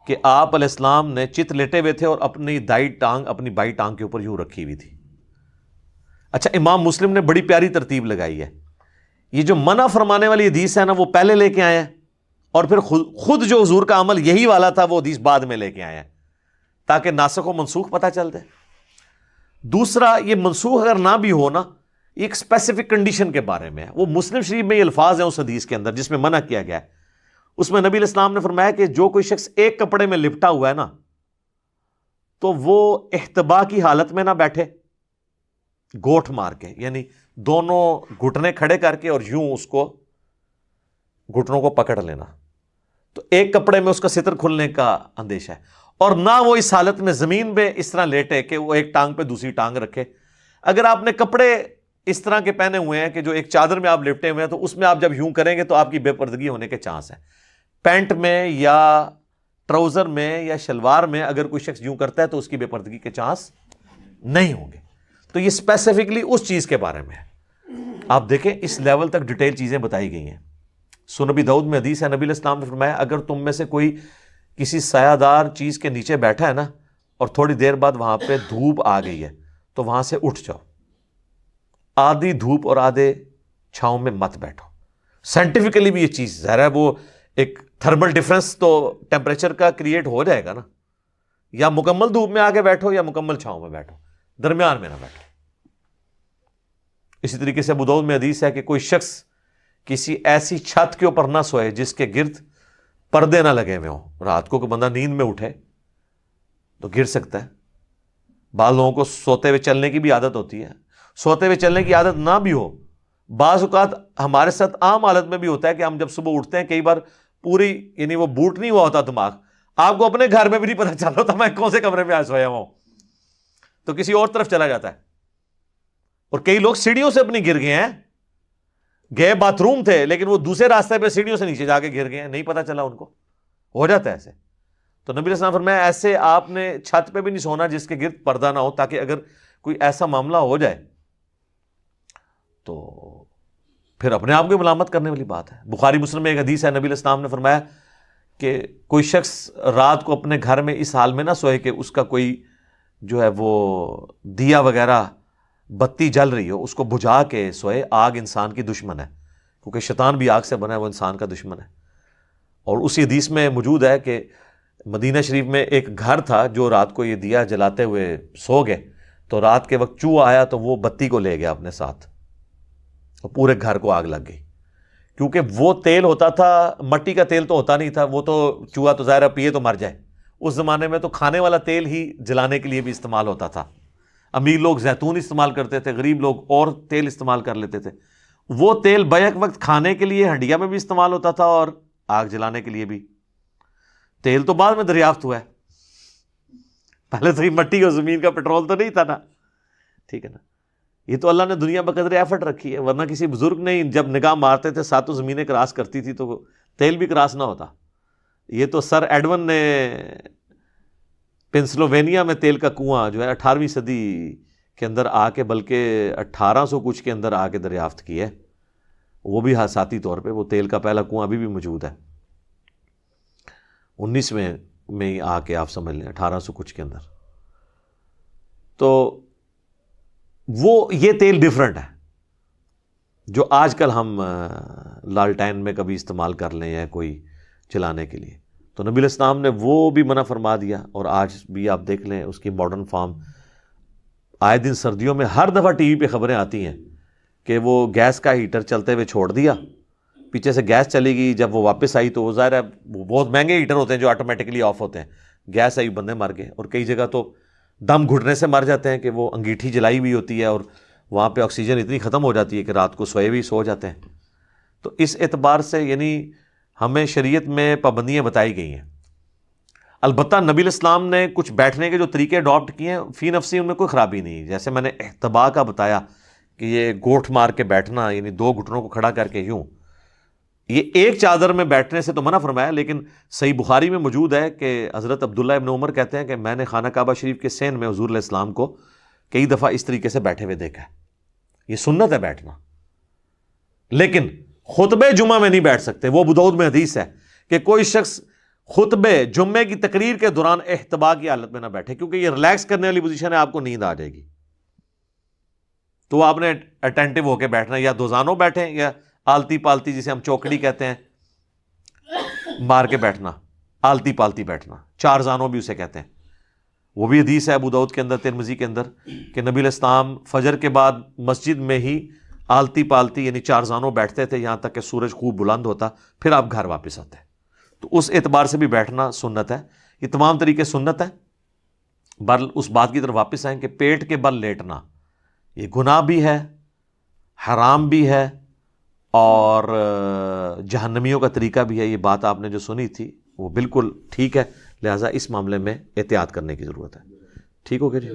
کہ آپ علیہ السلام نے چت لیٹے ہوئے تھے اور اپنی دائیں ٹانگ اپنی بائیں ٹانگ کے اوپر یوں رکھی ہوئی تھی. اچھا، امام مسلم نے بڑی پیاری ترتیب لگائی ہے. یہ جو منع فرمانے والی حدیث ہے نا وہ پہلے لے کے آئے ہیں، اور پھر خود جو حضور کا عمل یہی والا تھا وہ حدیث بعد میں لے کے آئے ہیں، تاکہ ناسخ و منسوخ پتہ چل دے. دوسرا، یہ منسوخ اگر نہ بھی ہو نا، ایک اسپیسیفک کنڈیشن کے بارے میں ہے. وہ مسلم شریف میں یہ الفاظ ہیں اس حدیث کے اندر جس میں منع کیا گیا ہے. اس میں نبی علیہ السلام نے فرمایا کہ جو کوئی شخص ایک کپڑے میں لپٹا ہوا ہے نا تو وہ احتبا کی حالت میں نہ بیٹھے گوٹھ مار کے، یعنی دونوں گھٹنے کھڑے کر کے اور یوں اس کو گھٹنوں کو پکڑ لینا. تو ایک کپڑے میں اس کا ستر کھلنے کا اندیشہ ہے. اور نہ وہ اس حالت میں زمین پہ اس طرح لیٹے کہ وہ ایک ٹانگ پہ دوسری ٹانگ رکھے. اگر آپ نے کپڑے اس طرح کے پہنے ہوئے ہیں کہ جو ایک چادر میں آپ لپٹے ہوئے ہیں تو اس میں آپ جب یوں کریں گے تو آپ کی بے پردگی ہونے کے چانس ہیں. پینٹ میں یا ٹراؤزر میں یا شلوار میں اگر کوئی شخص یوں کرتا ہے تو اس کی بے پردگی کے چانس نہیں ہوں گے. تو یہ اسپیسیفکلی اس چیز کے بارے میں ہے. آپ دیکھیں اس لیول تک ڈیٹیل چیزیں بتائی گئی ہیں. سنن ابی داؤد میں حدیث ہے، نبی علیہ السلام نے فرمایا اگر تم میں سے کوئی کسی سایہ دار چیز کے نیچے بیٹھا ہے نا اور تھوڑی دیر بعد وہاں پہ دھوپ آ گئی ہے تو وہاں سے اٹھ جاؤ. آدھی دھوپ اور آدھے چھاؤں میں مت بیٹھو. سائنٹیفکلی بھی یہ چیز ظاہر ہے وہ ایک تھرمل ڈفرنس تو ٹیمپریچر کا کریٹ ہو جائے گا نا. یا مکمل دھوپ میں آگے بیٹھو یا مکمل چھاؤں میں بیٹھو، درمیان میں نہ بیٹھو. اسی طریقے سے ابو داؤد میں حدیث ہے کہ کوئی شخص کسی ایسی چھت کے اوپر نہ سوئے جس کے گرد پردے نہ لگے ہوئے ہوں. رات کو کوئی بندہ نیند میں اٹھے تو گر سکتا ہے. بعض لوگوں کو سوتے ہوئے چلنے کی بھی عادت ہوتی ہے. سوتے ہوئے چلنے کی عادت نہ بھی ہو، بعض اوقات ہمارے ساتھ عام حالت میں بھی ہوتا ہے کہ ہم جب صبح اٹھتے ہیں کئی بار پوری یعنی وہ بوٹ نہیں ہوا ہوتا دماغ، آپ کو اپنے گھر میں بھی نہیں پتہ چل رہا ہوتا میں کون سے کمرے میں آج سویا ہوا ہوں، تو کسی اور طرف چلا جاتا ہے. اور کئی لوگ سیڑھیوں سے اپنی گر گئے ہیں، گئے باتھ روم تھے لیکن وہ دوسرے راستے پہ سیڑھیوں سے نیچے جا کے گر گئے ہیں، نہیں پتہ چلا ان کو. ہو جاتا ہے ایسے. تو نبی علیہ السلام فرمایا ایسے آپ نے چھت پہ بھی نہیں سونا جس کے گرد پردہ نہ ہو، تاکہ اگر کوئی ایسا معاملہ ہو جائے تو پھر اپنے آپ کو ملامت کرنے والی بات ہے. بخاری مسلم میں ایک حدیث ہے، نبی علیہ السلام نے فرمایا کہ کوئی شخص رات کو اپنے گھر میں اس حال میں نہ سوئے کہ اس کا کوئی جو ہے وہ دیا وغیرہ بتی جل رہی ہو، اس کو بجھا کے سوئے. آگ انسان کی دشمن ہے، کیونکہ شیطان بھی آگ سے بنا ہے، وہ انسان کا دشمن ہے. اور اسی حدیث میں موجود ہے کہ مدینہ شریف میں ایک گھر تھا جو رات کو یہ دیا جلاتے ہوئے سو گئے تو رات کے وقت چوہا آیا تو وہ بتی کو لے گیا اپنے ساتھ اور پورے گھر کو آگ لگ گئی. کیونکہ وہ تیل ہوتا تھا، مٹی کا تیل تو ہوتا نہیں تھا، وہ تو چوہا تو ظاہر پیے تو مر جائے. اس زمانے میں تو کھانے والا تیل ہی جلانے کے لیے بھی استعمال ہوتا تھا. امیر لوگ زیتون استعمال کرتے تھے، غریب لوگ اور تیل استعمال کر لیتے تھے. وہ تیل بیک وقت کھانے کے لیے ہنڈیا میں بھی استعمال ہوتا تھا اور آگ جلانے کے لیے بھی. تیل تو بعد میں دریافت ہوا ہے، پہلے تو یہ مٹی اور زمین کا پٹرول تو نہیں تھا نا. ٹھیک ہے نا. یہ تو اللہ نے دنیا بقدر ایفرٹ رکھی ہے، ورنہ کسی بزرگ نے جب نگاہ مارتے تھے ساتوں زمینیں کراس کرتی تھی تو تیل بھی کراس نہ ہوتا. یہ تو سر ایڈون نے پنسلوینیا میں تیل کا کنواں جو ہے 18ویں صدی کے اندر آ کے، بلکہ 1800 کچھ کے اندر آ کے دریافت کی ہے. وہ بھی حادثاتی طور پہ، وہ تیل کا پہلا کنواں ابھی بھی موجود ہے. 19ویں میں ہی آ کے آپ سمجھ لیں 1800 کچھ کے اندر. تو وہ یہ تیل ڈیفرنٹ ہے جو آج کل ہم لالٹین میں کبھی استعمال کر لیں یا کوئی چلانے کے لیے. تو نبی علیہ السلام نے وہ بھی منع فرما دیا. اور آج بھی آپ دیکھ لیں اس کی ماڈرن فارم. آئے دن سردیوں میں ہر دفعہ ٹی وی پہ خبریں آتی ہیں کہ وہ گیس کا ہیٹر چلتے ہوئے چھوڑ دیا، پیچھے سے گیس چلی گئی، جب وہ واپس آئی تو وہ ظاہر ہے وہ بہت مہنگے ہیٹر ہوتے ہیں جو آٹومیٹکلی آف ہوتے ہیں، گیس آئی بندے مر گئے. اور کئی جگہ تو دم گھٹنے سے مر جاتے ہیں کہ وہ انگیٹھی جلائی ہوئی ہوتی ہے اور وہاں پہ آکسیجن اتنی ختم ہو جاتی ہے کہ رات کو سوئے بھی سو جاتے ہیں. تو اس اعتبار سے یعنی ہمیں شریعت میں پابندیاں بتائی گئی ہیں. البتہ نبی علیہ السلام نے کچھ بیٹھنے کے جو طریقے اڈاپٹ کیے ہیں فی نفسی ان میں کوئی خرابی نہیں. جیسے میں نے احتبا کا بتایا کہ یہ گوٹھ مار کے بیٹھنا، یعنی دو گھٹنوں کو کھڑا کر کے یوں، یہ ایک چادر میں بیٹھنے سے تو منع فرمایا. لیکن صحیح بخاری میں موجود ہے کہ حضرت عبداللہ ابن عمر کہتے ہیں کہ میں نے خانہ کعبہ شریف کے سین میں حضور علیہ السلام کو کئی دفعہ اس طریقے سے بیٹھے ہوئے دیکھا ہے. یہ سنت ہے بیٹھنا، لیکن خطبہ جمعہ میں نہیں بیٹھ سکتے. وہ ابو داؤد میں حدیث ہے کہ کوئی شخص خطبے جمعے کی تقریر کے دوران احتبا کی حالت میں نہ بیٹھے، کیونکہ یہ ریلیکس کرنے والی پوزیشن ہے، آپ کو نیند آ جائے گی، تو آپ نے اٹینٹو ہو کے بیٹھنا، یا دوزانوں بیٹھیں یا آلتی پالتی جسے ہم چوکڑی کہتے ہیں مار کے بیٹھنا، آلتی پالتی بیٹھنا، چار زانوں بھی اسے کہتے ہیں۔ وہ بھی حدیث ہے ابو داؤد کے اندر، ترمذی کے اندر، کہ نبی علیہ السلام فجر کے بعد مسجد میں ہی آلتی پالتی یعنی چار زانوں بیٹھتے تھے یہاں تک کہ سورج خوب بلند ہوتا، پھر آپ گھر واپس آتے۔ تو اس اعتبار سے بھی بیٹھنا سنت ہے، یہ تمام طریقے سنت ہے۔ بہرحال اس بات کی طرف واپس آئیں کہ پیٹ کے بل لیٹنا یہ گناہ بھی ہے، حرام بھی ہے، اور جہنمیوں کا طریقہ بھی ہے۔ یہ بات آپ نے جو سنی تھی وہ بالکل ٹھیک ہے، لہٰذا اس معاملے میں احتیاط کرنے کی ضرورت ہے۔ ٹھیک ہو گیا جی؟